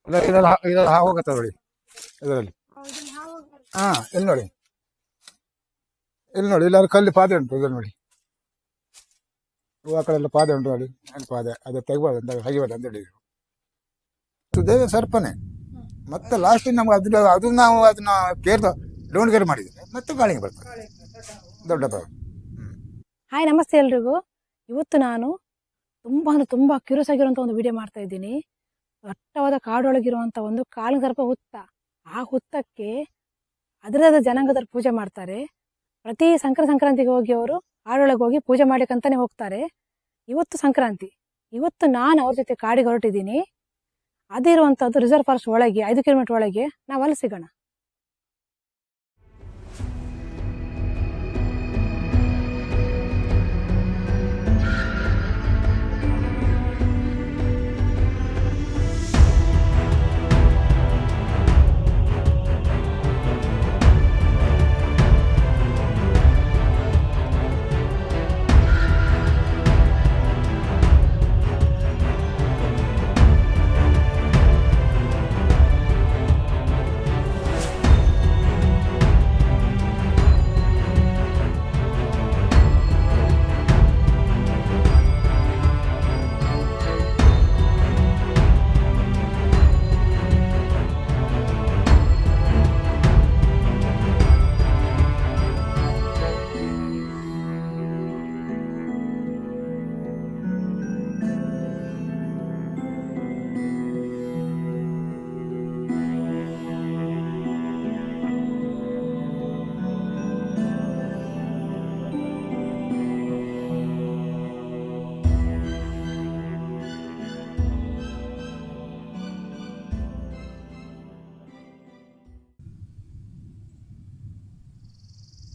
ಇದೆಲ್ಲ ಹೋಗುತ್ತೆ ನೋಡಿ ಇದರಲ್ಲಿ. ಇಲ್ಲಿ ನೋಡಿ, ಇಲ್ಲಿ ಕಲ್ಲಿ ಪಾದೆ ಉಂಟು ಇದ್ರಲ್ಲಿ ನೋಡಿ. ಆ ಕಡೆ ಎಲ್ಲ ಪಾದೆ ಉಂಟು ನೋಡಿ, ಅಲ್ಲಿ ಪಾದೆ ಅದು ತೆಗಿಬಾರ್ದು ಅಂತ ತೆಗಿಬಾರ್ದು ಅಂತ ಹೇಳಿದ್ರು. ದೇವ ಸರ್ಪನೆ. ಮತ್ತೆ ಲಾಸ್ಟಿಗೆ ನಮ್ಗೆ ಅದು ನಾವು ಅದನ್ನ ಡೋಂಟ್ ಕೇರ್ ಮಾಡಿದ್ರೆ ಮತ್ತೆ ಗಾಳಿಗೆ ಬರ್ತದೆ ದೊಡ್ಡ ಪ್ರಾಬ್ಲಮ್. ಹಾಯ್, ನಮಸ್ತೆ ಎಲ್ರಿಗೂ. ಇವತ್ತು ನಾನು ತುಂಬ ಕ್ಯೂರಿಯಸ್ ಆಗಿರುವಂಥ ಒಂದು ವಿಡಿಯೋ ಮಾಡ್ತಾ ಇದ್ದೀನಿ. ದಟ್ಟವಾದ ಕಾಡೊಳಗಿರುವಂಥ ಒಂದು ಕಾಳಿಂಗ ಸರ್ಪ ಹುತ್ತ. ಆ ಹುತ್ತಕ್ಕೆ ಅದರದ ಜನಾಂಗದವ್ರು ಪೂಜೆ ಮಾಡ್ತಾರೆ. ಪ್ರತಿ ಸಂಕ್ರಾಂತಿಗೆ ಹೋಗಿ ಅವರು ಕಾಡೊಳಗೆ ಹೋಗಿ ಪೂಜೆ ಮಾಡ್ಲಿಕ್ಕಂತಾನೆ ಹೋಗ್ತಾರೆ. ಇವತ್ತು ಸಂಕ್ರಾಂತಿ, ಇವತ್ತು ನಾನು ಅವ್ರ ಜೊತೆ ಕಾಡಿಗೆ ಹೊರಟಿದ್ದೀನಿ. ಅದಿರುವಂಥದ್ದು ರಿಸರ್ವ್ ಫಾರೆಸ್ಟ್ ಒಳಗೆ 5 ಕಿಲೋಮೀಟರ್ ಒಳಗೆ. ನಾವು ಅಲ್ಲಿ ಸಿಗೋಣ.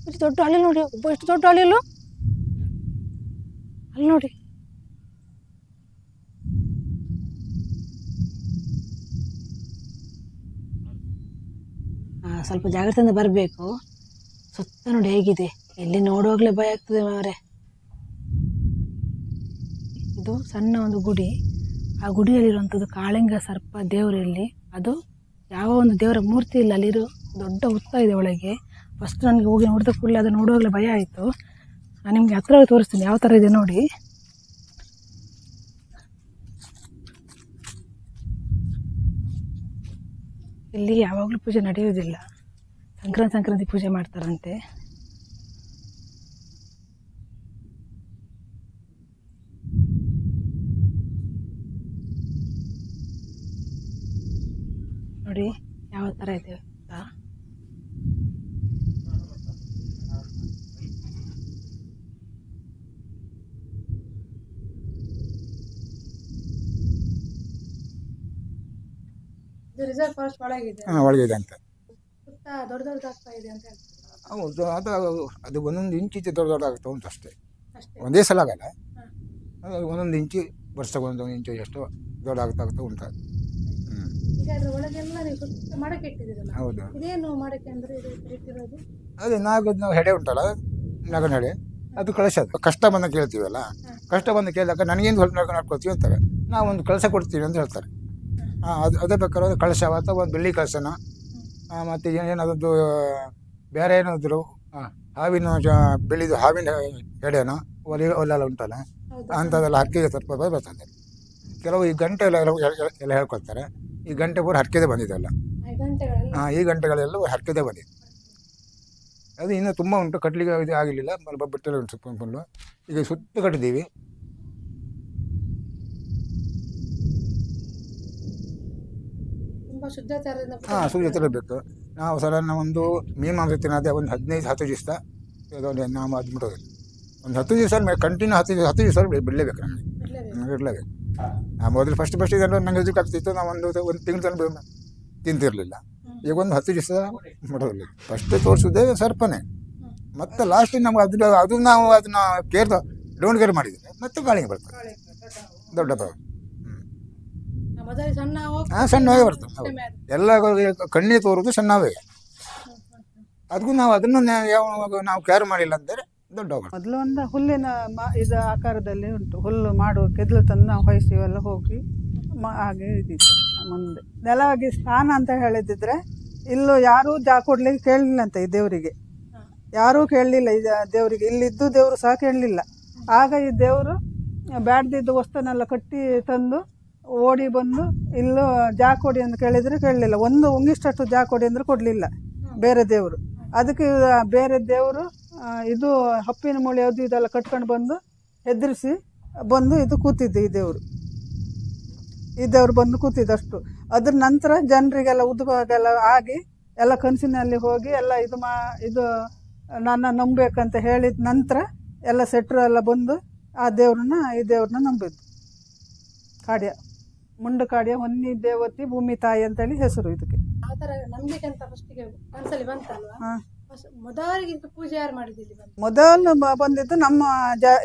ಇಷ್ಟು ದೊಡ್ಡ ಹಳ್ಳಿ ನೋಡಿ, ಎಷ್ಟು ದೊಡ್ಡ ಹಳ್ಳಿಲು ಅಲ್ಲಿ ನೋಡಿ. ಸ್ವಲ್ಪ ಜಾಗ್ರತೆಯಿಂದ ಬರಬೇಕು. ಸುತ್ತ ನೋಡಿ ಹೇಗಿದೆ, ಎಲ್ಲಿ ನೋಡುವಾಗಲೇ ಭಯ ಆಗ್ತದೆ ಮಾರೆ. ಇದು ಸಣ್ಣ ಒಂದು ಗುಡಿ. ಆ ಗುಡಿಯಲ್ಲಿರುವಂಥದ್ದು ಕಾಳಿಂಗ ಸರ್ಪ ದೇವರು. ಇಲ್ಲಿ ಅದು ಯಾವ ಒಂದು ದೇವರ ಮೂರ್ತಿ ಇಲ್ಲ, ಅಲ್ಲಿರೋ ದೊಡ್ಡ ಹುತ್ತ ಇದೆ ಒಳಗೆ. ಫಸ್ಟ್ ನನಗೆ ಹೋಗಿ ನೋಡಿದ ಕೂಡಲೇ ಅದು ನೋಡುವಾಗಲೇ ಭಯ ಆಯಿತು. ನಾನು ನಿಮಗೆ ಹತ್ರ ತೋರಿಸ್ತೀನಿ ಯಾವ ಥರ ಇದೆ ನೋಡಿ. ಇಲ್ಲಿ ಯಾವಾಗಲೂ ಪೂಜೆ ನಡೆಯುವುದಿಲ್ಲ, ಸಂಕ್ರಾಂತಿ ಪೂಜೆ ಮಾಡ್ತಾರಂತೆ. ನೋಡಿ ಯಾವ ಥರ ಇದೆ ಅಂತ. ರಿಸರ್ವ್ ಫಾರೆಸ್ಟ್ ಒಳಗಿದೆ ಅಂತ ದೊಡ್ಡದಾಗ್ತಾ ಇದೆ ಅಂತ ಹೌದು. ಅದು ಒಂದೊಂದು ಇಂಚಿಂಚು ದೊಡ್ಡದಾಗ್ತಾ ಉಂಟು ಅಷ್ಟೇ, ಒಂದೇ ಸಲ ಆಗಲ್ಲ. ಅದು ಒಂದೊಂದು ಇಂಚು, ವರ್ಷಕ್ಕೆ ಒಂದೊಂದು ಇಂಚು ಎಷ್ಟು ದೊಡ್ಡ ಆಗ್ತಾ ಉಂಟು. ಹೌದು, ಅದೇ ನಾವು ಹೆಡೆ ಉಂಟಲ್ಲ, ನಗನ ಹೆಡೆ, ಅದು ಕಳಶ. ಅದು ಕಷ್ಟ ಬಂದ ಕೇಳ್ತೀವಲ್ಲ, ಕಷ್ಟ ಬಂದು ಕೇಳಿದಾಗ ನನಗೇನು ಸ್ವಲ್ಪ ನಗ ನಡ್ಕೊಳ್ತೀವಿ ಅಂತಾರೆ. ನಾವು ಒಂದು ಕಳಶ ಕೊಡ್ತೀವಿ ಅಂತ ಹೇಳ್ತಾರೆ. ಅದೇ ಬೇಕಾದ್ರೆ ಕಳಶ ಅಥವಾ ಒಂದು ಬೆಳ್ಳಿ ಕಳಶನ, ಮತ್ತು ಏನಾದೊಂದು ಬೇರೆ ಏನಾದರೂ ಹಾವಿನ ಬೆಳ್ಳಿದು ಹಾವಿನ ಎಡೆನೋ ಒಲೆಲ್ಲ ಉಂಟಲ್ಲ ಅಂಥದ್ದೆಲ್ಲ ಹರ್ಕೆಗೆ ಸ್ವಲ್ಪ ಬರ್ತದೆ. ಕೆಲವು ಈ ಗಂಟೆ ಎಲ್ಲ ಹೇಳ್ಕೊಳ್ತಾರೆ. ಈ ಗಂಟೆ ಪೂರ ಹರ್ಕೆದೇ ಬಂದಿದೆಲ್ಲ. ಈ ಗಂಟೆಗಳೆಲ್ಲ ಹರ್ಕೆದೇ ಬಂದಿದೆ. ಅದು ಇನ್ನೂ ತುಂಬ ಉಂಟು, ಕಟ್ಟಲಿಕ್ಕೆ ಇದು ಆಗಲಿಲ್ಲ, ಬಿಟ್ಟಲ್ಲಿ ಉಂಟು ಫುಲ್ಲು. ಈಗ ಸುತ್ತ ಕಟ್ಟಿದ್ದೀವಿ. ಶುದ್ಧತೆ ಇರಬೇಕು. ನಾವು ಸಾಧಾರಣ ಒಂದು ಮೀಮಾಂಸ ತಿನ್ನೋದೇ ಒಂದು 15-10 ದಿವಸ ನಾವು ಅದು ಬಿಡೋದಿಲ್ಲ. ಒಂದು 10 ದಿವಸ ಕಂಟಿನ್ಯೂ 10 ದಿವಸ ಬಿಡಲೇಬೇಕು, ನಮಗೆ ಇಡಲೇಬೇಕು. ನಾವು ಮೊದಲು ಫಸ್ಟ್ ಇದನ್ನು ನನಗೆ ಇದಕ್ಕೆ ಆಗ್ತಿತ್ತು. ನಾವು ಒಂದು ತಿಂಗಳು ತನಕ ತಿಂತಿರಲಿಲ್ಲ. ಈಗ ಒಂದು 10 ದಿವಸ ಬಿಡೋದಿಲ್ಲ. ಫಸ್ಟ್ ತೋರಿಸೋದೇ ಸರ್ಪನೆ. ಮತ್ತೆ ಲಾಸ್ಟಿಗೆ ನಮ್ಗೆ ಅದು ನಾವು ಅದನ್ನ ಡೋಂಟ್ ಕೇರ್ ಮಾಡಿದರೆ ಮತ್ತೆ ಗಾಳಿಗೆ ಬರ್ತದೆ ದೊಡ್ಡ ಪ್ರಾಬ್ಲಮ್. ಸಣ್ಣವೇ ಬರ್ತದೆ. ಎಲ್ಲ ಕಣ್ಣಿ ತೋರುದು ಸಣ್ಣವೇ. ಅದಕ್ಕೂ ನಾವು ಅದನ್ನು ನಾವು ಕೇರ್ ಮಾಡಿಲ್ಲ ಅಂದರೆ ದೊಡ್ಡ. ಮೊದಲು ಒಂದು ಹುಲ್ಲಿನ ಇದು ಆಕಾರದಲ್ಲಿ ಉಂಟು. ಹುಲ್ಲು ಮಾಡುವ ಕೆದಲು ತಂದು ನಾವು ಹೊಯ್ಸಿವೆಲ್ಲ ಹೋಗಿ ಹಾಗೆ ಇದ್ದಿತ್ತು. ಮುಂದೆ ನೆಲವಾಗಿ ಸ್ಥಾನ ಅಂತ ಹೇಳಿದ್ರೆ ಇಲ್ಲೂ ಯಾರೂ ಕೊಡ್ಲಿಕ್ಕೆ ಕೇಳಲಿಲ್ಲ ಅಂತ ಈ ದೇವರಿಗೆ, ಯಾರೂ ಕೇಳಲಿಲ್ಲ ಈ ದೇವರಿಗೆ. ಇಲ್ಲಿದ್ದು ದೇವರು ಸಹ ಕೇಳಲಿಲ್ಲ. ಆಗ ಈ ದೇವರು ಬ್ಯಾಡ್ದಿದ್ದು ವಸ್ತುನೆಲ್ಲ ಕಟ್ಟಿ ತಂದು ಓಡಿ ಬಂದು ಇಲ್ಲೂ ಕೊಡಿ ಅಂತ ಕೇಳಿದರೆ ಕೇಳಲಿಲ್ಲ. ಒಂದು ಉಂಗಿಷ್ಟಷ್ಟು ಕೊಡಿ ಅಂದ್ರೆ ಕೊಡಲಿಲ್ಲ ಬೇರೆ ದೇವರು. ಅದಕ್ಕೆ ಬೇರೆ ದೇವರು ಇದು ಹಪ್ಪಿನ ಮೂಳೆ ಅದು ಇದೆಲ್ಲ ಕಟ್ಕೊಂಡು ಬಂದು ಹೆದರಿಸಿ ಬಂದು ಇದು ಕೂತಿದ್ದು ಈ ದೇವರು ಬಂದು ಕೂತಿದ್ದಷ್ಟು. ಅದ್ರ ನಂತರ ಜನರಿಗೆಲ್ಲ ಉದ್ಭವಾಗೆಲ್ಲ ಆಗಿ ಎಲ್ಲ ಕನಸಿನಲ್ಲಿ ಹೋಗಿ ಎಲ್ಲ ಇದು ನನ್ನ ನಂಬಬೇಕಂತ ಹೇಳಿದ ನಂತರ ಎಲ್ಲ ಸೆಟ್ರು ಎಲ್ಲ ಬಂದು ಈ ದೇವ್ರನ್ನ ನಂಬಿದ್ದು. ಕಾಡ್ಯ ಮುಂಡು ಕಾಡ್ಯ ಹೊನ್ನಿ ದೇವತಿ ಭೂಮಿ ತಾಯಿ ಅಂತೇಳಿ ಹೆಸರು ಇದಕ್ಕೆ. ಆ ಥರ ನಂಬಿಕೆ ಅಂತ ಫಸ್ಟಿಗೆ ಕನಸಲ್ಲಿ ಬಂತಲ್ವಾ? ಮೊದಲಿಗಿಂತ ಪೂಜೆ ಯಾರು ಮಾಡಿದ್ದಿಲ್ಲಿ? ಮೊದಲು ಬಂದಿದ್ದು ನಮ್ಮ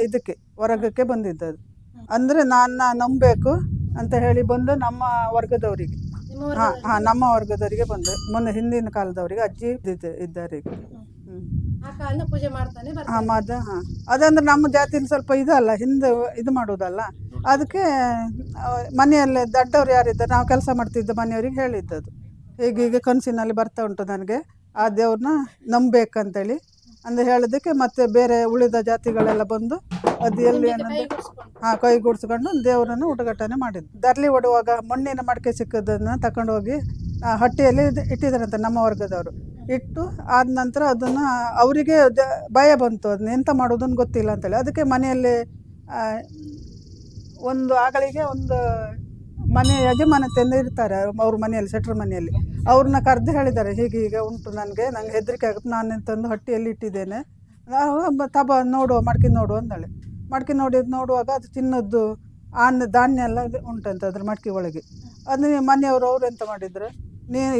ಇದಕ್ಕೆ ಹೊರಗಕ್ಕೆ ಬಂದಿದ್ದು ಅದು. ಅಂದರೆ ನನ್ನ ನಂಬಬೇಕು ಅಂತ ಹೇಳಿ ಬಂದು ನಮ್ಮ ವರ್ಗದವರಿಗೆ, ನಮ್ಮ ವರ್ಗದವರಿಗೆ ಬಂದು ಮೊನ್ನೆ ಹಿಂದಿನ ಕಾಲದವರಿಗೆ ಅಜ್ಜಿ ಇದ್ದಾರೆ ಈಗ. ಪೂಜೆ ಮಾಡ್ತಾನೆ. ಅದಂದ್ರೆ ನಮ್ಮ ಜಾತಿಯಲ್ಲಿ ಸ್ವಲ್ಪ ಇದಲ್ಲ, ಹಿಂದೆ ಇದು ಮಾಡುವುದಲ್ಲ. ಅದಕ್ಕೆ ಮನೆಯಲ್ಲೇ ದೊಡ್ಡವ್ರು ಯಾರಿದ್ದಾರೆ, ನಾವು ಕೆಲಸ ಮಾಡ್ತಿದ್ದ ಮನೆಯವ್ರಿಗೆ ಹೇಳಿದ್ದದು, ಹೀಗೀಗೆ ಕನಸಿನಲ್ಲಿ ಬರ್ತಾ ಉಂಟು ನನಗೆ ಆ ದೇವ್ರನ್ನ ನಂಬಬೇಕಂತೇಳಿ ಅಂದ್ರೆ ಹೇಳೋದಕ್ಕೆ. ಮತ್ತೆ ಬೇರೆ ಉಳಿದ ಜಾತಿಗಳೆಲ್ಲ ಬಂದು ಅದು ಎಲ್ಲಿ ಕೈಗೂಡಿಸ್ಕೊಂಡು ದೇವರನ್ನು ಊಟಗಟ್ಟನೆ ಮಾಡಿದ್ದು. ದರ್ಲಿ ಹೊಡುವಾಗ ಮಣ್ಣಿನ ಮಡಿಕೆ ಸಿಕ್ಕದನ್ನು ತಗೊಂಡು ಹೋಗಿ ಹಟ್ಟಿಯಲ್ಲಿ ಇಟ್ಟಿದ್ದಾರಂತೆ ನಮ್ಮ ವರ್ಗದವರು. ಇಟ್ಟು ಆದ ನಂತರ ಅದನ್ನು ಅವರಿಗೆ ಭಯ ಬಂತು, ಅದನ್ನ ಎಂತ ಮಾಡೋದನ್ನು ಗೊತ್ತಿಲ್ಲ ಅಂತೇಳಿ. ಅದಕ್ಕೆ ಮನೆಯಲ್ಲಿ ಒಂದು ಆಗಳಿಗೆ ಒಂದು ಮನೆ ಯಜಮಾನತೆಯಿಂದ ಇರ್ತಾರೆ ಅವ್ರ ಮನೆಯಲ್ಲಿ, ಶೆಟ್ರ ಮನೆಯಲ್ಲಿ. ಅವ್ರನ್ನ ಕರೆದು ಹೇಳಿದ್ದಾರೆ, ಹೀಗೆ ಉಂಟು ನನಗೆ ಹೆದರಿಕೆ ಆಗುತ್ತೆ, ನಾನು ತಂದು ಹಟ್ಟಿಯಲ್ಲಿ ಇಟ್ಟಿದ್ದೇನೆ, ನೋಡುವ ಮಡ್ಕಿ ನೋಡು ಅಂದಳೆ. ಮಡ್ಕಿ ನೋಡುವಾಗ ಅದು ತಿನ್ನೋದು ಧಾನ್ಯ ಎಲ್ಲ ಉಂಟಂತೆ ಅದ್ರ ಮಡ್ಕಿ ಒಳಗೆ. ಅದು ಮನೆಯವರು ಅವ್ರು ಎಂತ ಮಾಡಿದ್ರು,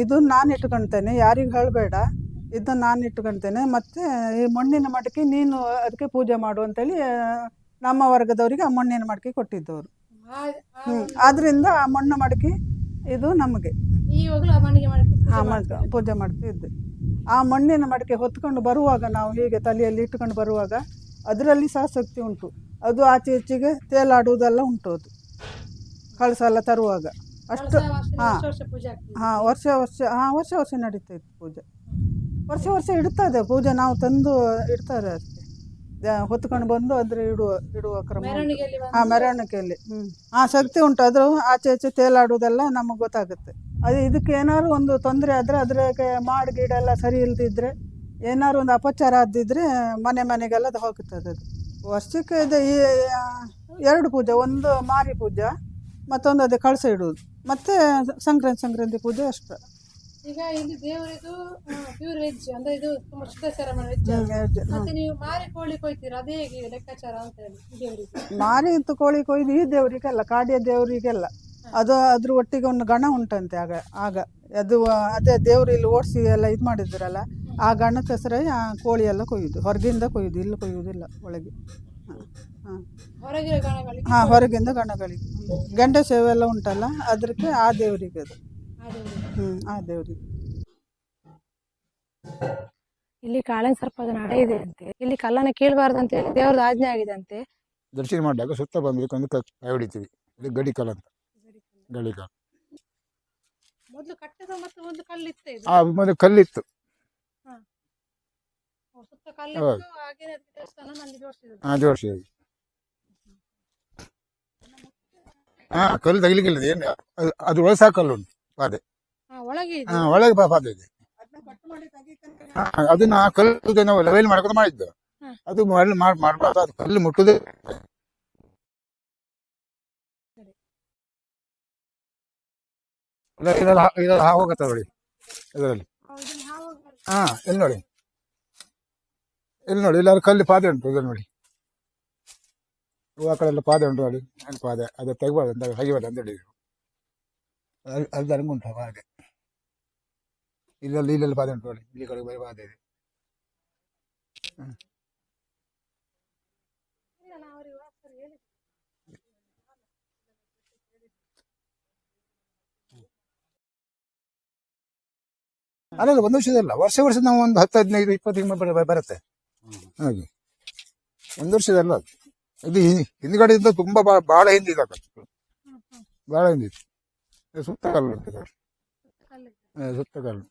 ಇದು ನಾನು ಇಟ್ಕೊಳ್ತೇನೆ, ಯಾರಿಗೂ ಹೇಳಬೇಡ, ಇದನ್ನು ನಾನು ಇಟ್ಕೊಳ್ತೇನೆ, ಮತ್ತು ಈ ಮಣ್ಣಿನ ಮಡಕೆ ನೀನು ಅದಕ್ಕೆ ಪೂಜೆ ಮಾಡು ಅಂತೇಳಿ ನಮ್ಮ ವರ್ಗದವರಿಗೆ ಆ ಮಣ್ಣಿನ ಮಡಕೆ ಕೊಟ್ಟಿದ್ದವರು. ಆದ್ರಿಂದ ಆ ಮಣ್ಣು ಮಡಕೆ ಇದು ನಮಗೆ ಪೂಜೆ ಮಾಡ್ತಿದ್ದೆ. ಆ ಮಣ್ಣಿನ ಮಡಕೆ ಹೊತ್ಕೊಂಡು ಬರುವಾಗ ನಾವು ಹೀಗೆ ತಲೆಯಲ್ಲಿ ಇಟ್ಕೊಂಡು ಬರುವಾಗ ಅದರಲ್ಲಿ ಸಹ ಶಕ್ತಿ ಉಂಟು. ಅದು ಆಚೆ ಈಚೆಗೆ ತೇಲಾಡುವುದೆಲ್ಲ ಉಂಟು. ಅದು ಕಳಸ ಎಲ್ಲ ತರುವಾಗ ಅಷ್ಟು ವರ್ಷ ನಡೀತಾ ಇತ್ತು ಪೂಜೆ. ವರ್ಷ ಇಡ್ತದೆ ಪೂಜೆ, ನಾವು ತಂದು ಇಡ್ತಾರೆ ಅದಕ್ಕೆ ಹೊತ್ಕೊಂಡು ಬಂದು ಅದ್ರ ಇಡುವ ಕ್ರಮ. ಮೆರವಣಿಗೆಯಲ್ಲಿ ಶಕ್ತಿ ಉಂಟು. ಅದು ಆಚೆ ತೇಲಾಡುವುದೆಲ್ಲ ನಮಗೆ ಗೊತ್ತಾಗುತ್ತೆ. ಅದು ಇದಕ್ಕೆ ಏನಾದ್ರು ಒಂದು ತೊಂದರೆ ಆದರೆ ಅದ್ರಾಗೆ ಮಾಡು ಗಿಡ ಎಲ್ಲ ಸರಿ ಇಲ್ದಿದ್ರೆ, ಏನಾದ್ರು ಒಂದು ಅಪಚಾರ ಆದಿದ್ರೆ ಮನೆಗೆಲ್ಲ ಅದು ಹೋಗುತ್ತದೆ. ಅದು ವರ್ಷಕ್ಕೆ ಇದು ಈ 2 ಪೂಜೆ, ಒಂದು ಮಾರಿ ಪೂಜೆ, ಮತ್ತೊಂದು ಅದೇ ಕಳಸ ಇಡುವುದು, ಮತ್ತೆ ಸಂಕ್ರಾಂತಿ ಪೂಜೆ ಅಷ್ಟೇ. ಈಗ ಇಲ್ಲಿ ದೇವರಿದು ಪ್ಯೂರ್ ವೆಜ್ ಅಂದ್ರೆ ಇದು ತುಂಬಾ ಶುದ್ಧಾಚಾರ ವೆಜ್. ಮತ್ತೆ ನೀವು ಮಾರಿ ಕೋಳಿ ಕೊಯ್ತೀರಾ, ಅದೇ ಹೇಗೆ ಲೆಕ್ಕಾಚಾರ ಅಂತ ಹೇಳಿ ದೇವರಿಗೆ? ಮಾರಿ ಕೋಳಿ ಕೊಯ್ದು ಈ ದೇವರಿಗೆಲ್ಲ, ಕಾಡಿಯ ದೇವರಿಗೆಲ್ಲ ಅದು ಅದ್ರ ಒಟ್ಟಿಗೆ ಒಂದು ಗಣ ಉಂಟಂತೆ. ಆಗ ಅದು ಅದೇ ದೇವ್ರು ಇಲ್ಲಿ ಓಡಿಸಿ ಎಲ್ಲ ಇದು ಮಾಡಿದ್ರಲ್ಲ, ಆ ಗಣದ ಹೆಸರೇ ಆ ಕೋಳಿ ಎಲ್ಲ ಕೊಯ್ಯುದು. ಹೊರಗಿಂದ ಕೊಯ್ಯುದು, ಇಲ್ಲಿ ಕೊಯ್ಯುವುದಿಲ್ಲ, ಒಳಗೆ. ಹೊರಗಿಂದ ಗಣಗಳಿಗೆ ಗಂಡ ಸೇವೆ ಎಲ್ಲ ಉಂಟಲ್ಲ, ಅದಕ್ಕೆ ಆ ದೇವರಿಗೆ ಅದು. ಆ ದೇವರಿಗೆ ಇಲ್ಲಿ ಕಾಳಿನ ಸರ್ಪದ ನಡೆ ಇದೆ ಅಂತೆ. ಇಲ್ಲಿ ಕಲ್ಲನ್ನ ಕೀಳಬಾರ್ದಂತ ಹೇಳಿ ದೇವ್ರದ್ದು ಆಜ್ಞೆ ಆಗಿದೆ ಅಂತೆ. ದರ್ಶನ ಮಾಡಿದಾಗ ಸುತ್ತ ಬಂದ್ಬೇಕು ಒಂದು ಕೈ ಹೊಡಿತೀವಿ. ಇದು ಗಡಿಕಲ್ ಅಂತ, ಗಡಿಕಲ್. ಮೊದಲು ಕಟ್ಟದ ಮತ್ತು ಒಂದು ಕಲ್ಲಿತ್ತು ಇದು. ಮೊದಲು ಕಲ್ಲಿತ್ತು. ಸುತ್ತ ಕಲ್ಲಿತ್ತು, ಹಾಗೇನೆ ದೇವಸ್ಥಾನ ನಂದಿ ಜೋಡಿಸಿದ್ವಿ. ಕಲ್ಲು ತಗಲಿಕ್ಕಿಲ್ಲ, ಏನು ಅದು ಒಳಸ ಕಲ್ಲು ಉಂಟು, ಪಾದೆ ಒಳಗೆ ಪಾದೆ ಇದೆ. ಅದನ್ನ ಕಲ್ಲು ನಾವು ಲೆವೆಲ್ ಮಾಡ್ಕೊಂಡು ಮಾಡಿದ್ದು. ಅದು ಮಾಡಬಾರ್ದು, ಅದು ಕಲ್ಲು ಮುಟ್ಟುದೇ. ಇದೆಲ್ಲ ಹೋಗತ್ತೆ ನೋಡಿ ಇದರಲ್ಲಿ. ಇಲ್ಲಿ ನೋಡಿ ಎಲ್ಲರೂ ಕಲ್ಲು ಪಾದೆ ಉಂಟು. ಇದನ್ನು ನೋಡಿ, ಆ ಕಡೆ ಎಲ್ಲ ಪಾದೆ ಉಂಟು ನೋಡಿ, ಪಾದೆ ಅದು ತೆಗಬಾರ್ದು ಅಂತ ತೆಗಿಬಾರ್ದು ಅಂತ ಹೇಳಿದ್ರು. ಅಲ್ಲಿ ನನಗೆ ಉಂಟು ಹಾಗೆ. ಇಲ್ಲೆಲ್ಲ ಪಾದೆ ಉಂಟು ನೋಡಿ, ಈ ಕಡೆ ಬರೀ ಪಾದೆ ಇದೆ. ಅಲ್ಲ, ಒಂದು ವರ್ಷದಲ್ಲ, ವರ್ಷ ನಾವು ಒಂದು 10, 15, 20 ಬರುತ್ತೆ ಹಾಗೆ. ಒಂದು ವರ್ಷದಲ್ಲ ಅದು. ಇದು ಹಿಂದ್ಗಡೆಯಿಂದ ತುಂಬಾ ಬಹಳ ಹಿಂದಿದೆ, ಬಹಳ ಹಿಂದಿತ್ತು. ಸುತ್ತ ಕಲ್ಲು ಉಂಟು ಸರ್. ಸುತ್ತ ಕಲ್ಲು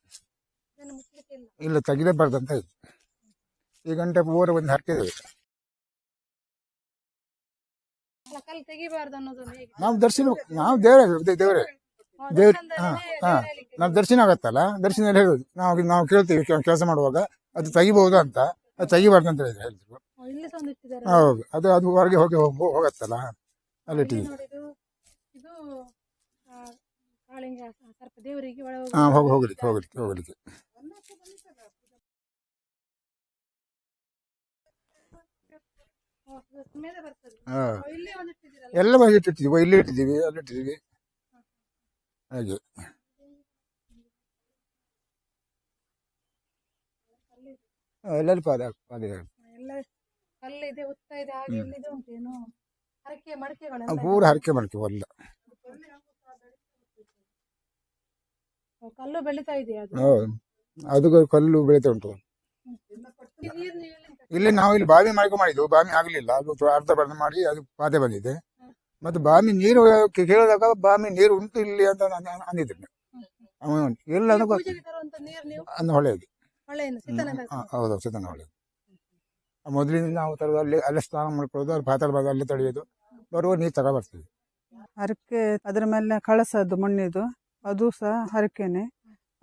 ಇಲ್ಲ ತೆಗಿಲೇಬಾರ್ದು ಅಂತ ಇದೆ. ಈ ಗಂಟೆ ಪೂರ ಒಂದು ಹಾಕಿದ್ದೇವೆ ಕಲ್ಲು ತೆಗಿಬಾರ್ದು ಅನ್ನೋದು ಹೇಗೆ? ನಾವು ದರ್ಶನ, ನಾವು ದೇವರೇ ದೇವ್ರ ನಾವು ದರ್ಶನ ಆಗತ್ತಲ್ಲ, ದರ್ಶನ ಹೇಳೋದು ನಾವು ಕೇಳ್ತೀವಿ ಕೆಲಸ ಮಾಡುವಾಗ ಅದು ತೆಗಿಬಹುದು ಅಂತ, ಅದು ತೆಗಿಬಾರ್ದು ಅಂತ ಹೇಳಿದ್ರು. ಇಲ್ಲಿ ತಂದು ಇಟ್ಟಿದ್ದಾರೆ. ಹೌದು, ಅದು ಹೊರಗೆ ಹೋಗತ್ತಲ್ಲ ಅಲ್ಲಿಟ್ಟಿದ್ದೀವಿ. ನೋಡಿ, ಇದು ಕಾಳಿಂಗ ಸರ್ಪ ದೇವರಿಗೆ ಹೋಗ್ಲಿಕ್ಕೆ ಮೇಲೆ ಬರ್ತದೆ. ಹಾ ಇಲ್ಲೇ ಒಂದು ಇಟ್ಟಿದ್ದೀರಲ್ಲ. ಎಲ್ಲ ಮನೆ ಇಟ್ಟಿರ್ತೀವಿ, ಇಲ್ಲಿ ಇಟ್ಟಿದ್ದೀವಿ, ಅಲ್ಲಿಟ್ಟಿದ್ದೀವಿ ಹಾಗೆ. ಎಲ್ಲೆಲ್ಲಿ ಪಾದ ಎಲ್ಲ ಕಲ್ಲಿದೆ, ಹುತ್ತ ಇದೆ, ಹಾಗೆ ಇಲ್ಲಿದೆ ಉಂಟೇನು ಹರಕೆ ಮಡಕೆಗಳು ಪೂರ ಹರಕೆ ಮಾಡ್ತೀವಿ ಎಲ್ಲ. ಕಲ್ಲು ಬೆಳೀತಾ ಇದೆ ಅದು. ಅದು ಕಲ್ಲು ಬೆಳೀತಾ ಉಂಟು. ಇಲ್ಲಿ ನಾವು ಇಲ್ಲಿ ಬಾವಿ ಮಾಡಿದ್ವು, ಬಾವಿ ಆಗ್ಲಿಲ್ಲ, ಅದು ಅರ್ಧ ಬರ್ಧ ಮಾಡಿ ಅದು ಪಾತೆ ಬಂದಿದೆ. ಮತ್ತೆ ಬಾವಿ ನೀರು ಕೇಳಿದಾಗ ಬಾವಿ ನೀರು ಉಂಟು ಇಲ್ಲಿ ಅಂತ ಅಂದಿದ್ರು. ಎಲ್ಲ ಅನ್ನ ಹೊಳೆಯಲ್ಲಿ. ಹೌದು, ಸಿದ್ದನ ಹೊಳೆ. ಮೊದಲಿಂದ ನಾವು ತರೋದು ಅಲ್ಲೇ ಸ್ನಾನ ಮಾಡ್ಕೊಳ್ಳೋದು, ಅಲ್ಲಿ ಪಾತಾಳ ಭಾಗ ಅಲ್ಲೇ ತೊಳೆಯೋದು, ಬರುವ ನೀರು ತಗೋ ಬರ್ತೀವಿ. ಹರಕೆ ಅದ್ರ ಮೇಲೆ ಕಳಸದ್ದು ಮಣ್ಣಿದು, ಅದು ಸಹ ಹರಕೆನೆ.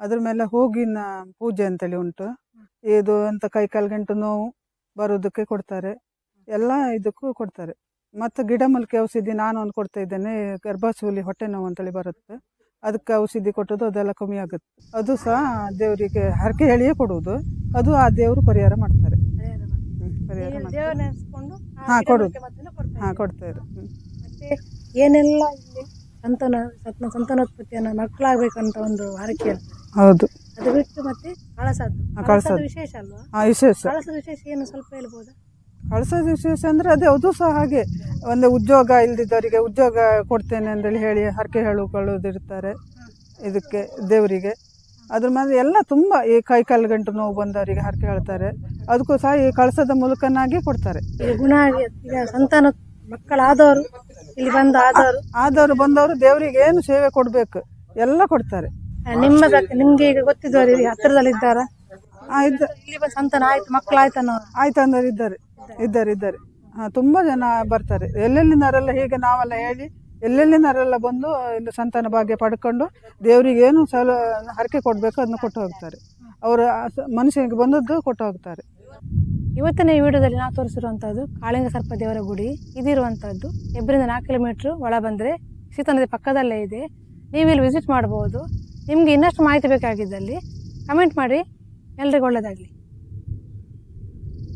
ಅದ್ರ ಮೇಲೆ ಹೋಗಿನ ಪೂಜೆ ಅಂತೇಳಿ ಉಂಟು. ಇದು ಅಂತ ಕೈ ಕಾಲು ಗಂಟು ನೋವು ಬರೋದಕ್ಕೆ ಕೊಡ್ತಾರೆ, ಎಲ್ಲ ಇದಕ್ಕೂ ಕೊಡ್ತಾರೆ. ಮತ್ತು ಗಿಡಮೂಲಿಕೆ ಔಷಧಿ ನಾನು ಒಂದು ಕೊಡ್ತಾ ಇದ್ದೇನೆ, ಗರ್ಭಸೂಲಿ ಹೊಟ್ಟೆ ನೋವು ಅಂತೇಳಿ ಬರುತ್ತೆ, ಅದಕ್ಕೆ ಔಷಧಿ ಕೊಟ್ಟದ್ದು ಅದೆಲ್ಲ ಕಮ್ಮಿ ಆಗುತ್ತೆ. ಅದು ಸಹ ದೇವರಿಗೆ ಹರಕೆ ಹೇಳಿಯೇ ಕೊಡುವುದು, ಅದು ಆ ದೇವರು ಪರಿಹಾರ ಮಾಡ್ತಾರೆ. ಪರಿಹಾರ ಮಾಡ್ತಾರೆ. ಕೊಡ್ತಾರೆ. ಮತ್ತೆ ಏನೆಲ್ಲ ಇಲ್ಲಿ ಸಂತಾನೋತ್ಪತ್ತಿಯನ್ನು ಮಕ್ಕಳಾಗ್ಬೇಕಂತ ಒಂದು ಹರಕೆ. ಹೌದು, ಅದು ಬಿಟ್ಟು ಮತ್ತೆ ಕಳಸದ್ದು ವಿಶೇಷ ಅಲ್ವಾ? ವಿಶೇಷ. ಕಳಸದ ವಿಶೇಷ ಏನು ಸ್ವಲ್ಪ ಹೇಳ್ಬೋದಾ? ಕಳಸದ ವಿಶೇಷ ಅಂದ್ರೆ ಅದು ಸಹ ಹಾಗೆ, ಒಂದು ಉದ್ಯೋಗ ಇಲ್ದಿದ್ದವರಿಗೆ ಉದ್ಯೋಗ ಕೊಡ್ತೇನೆ ಅಂತೇಳಿ ಹೇಳಿ ಹರಕೆ ಹೇಳುಕೊಳ್ಳೋದಿರ್ತಾರೆ ಇದಕ್ಕೆ ದೇವರಿಗೆ. ಅದ್ರ ಮೇಲೆ ಎಲ್ಲ ತುಂಬ ಈ ಕೈ ಕಾಲು ಗಂಟು ನೋವು ಬಂದವರಿಗೆ ಹರಕೆ ಹೇಳ್ತಾರೆ, ಅದಕ್ಕೂ ಸಹ ಈ ಕಳಸದ ಮೂಲಕನಾಗಿ ಕೊಡ್ತಾರೆ. ಈಗ ಸಂತಾನ ಮಕ್ಕಳಾದವರು ಇಲ್ಲಿ ಆದವರು ಬಂದವರು ದೇವರಿಗೆ ಏನು ಸೇವೆ ಕೊಡ್ಬೇಕು ಎಲ್ಲ ಕೊಡ್ತಾರೆ. ನಿಮ್ಗೆ ಈಗ ಗೊತ್ತಿದ್ದವರು ಹತ್ತಿರದಲ್ಲಿ ಇದ್ದಾರಾ? ಇಲ್ಲಿ ಸಂತಾನ ಆಯ್ತು, ಮಕ್ಕಳಾಯ್ತು ಅಂದ್ರೆ ಇದ್ದಾರೆ. ತುಂಬಾ ಜನ ಬರ್ತಾರೆ, ಎಲ್ಲೆಲ್ಲಿನವರೆಲ್ಲ ಹೀಗೆ ನಾವೆಲ್ಲ ಹೇಳಿ ಎಲ್ಲೆಲ್ಲಿನವರೆಲ್ಲ ಬಂದು ಇಲ್ಲಿ ಸಂತಾನ ಭಾಗ್ಯ ಪಡ್ಕೊಂಡು ದೇವರಿಗೆ ಏನು ಹರಕೆ ಕೊಡ್ಬೇಕು ಅದನ್ನ ಕೊಟ್ಟು ಹೋಗ್ತಾರೆ. ಅವರ ಮನುಷ್ಯನಿಗೆ ಬಂದದ್ದು ಕೊಟ್ಟು ಹೋಗ್ತಾರೆ. ಇವತ್ತಿನ ಈ ವಿಡಿಯೋದಲ್ಲಿ ನಾವು ತೋರಿಸಿರುವಂತಹದ್ದು ಕಾಳಿಂಗ ಸರ್ಪ ದೇವರ ಗುಡಿ. ಇದಿರುವಂತಹದ್ದು 3 ಕಿಲೋಮೀಟರ್ ಒಳ ಬಂದರೆ ಸೀತಾ ನದಿ ಪಕ್ಕದಲ್ಲೇ ಇದೆ. ನೀವು ಇಲ್ಲಿ ವಿಸಿಟ್ ಮಾಡಬಹುದು. ನಿಮಗೆ ಇನ್ನಷ್ಟು ಮಾಹಿತಿ ಬೇಕಾಗಿದ್ದಲ್ಲಿ ಕಮೆಂಟ್ ಮಾಡಿ. ಎಲ್ರಿಗೂ ಒಳ್ಳೆಯದಾಗಲಿ.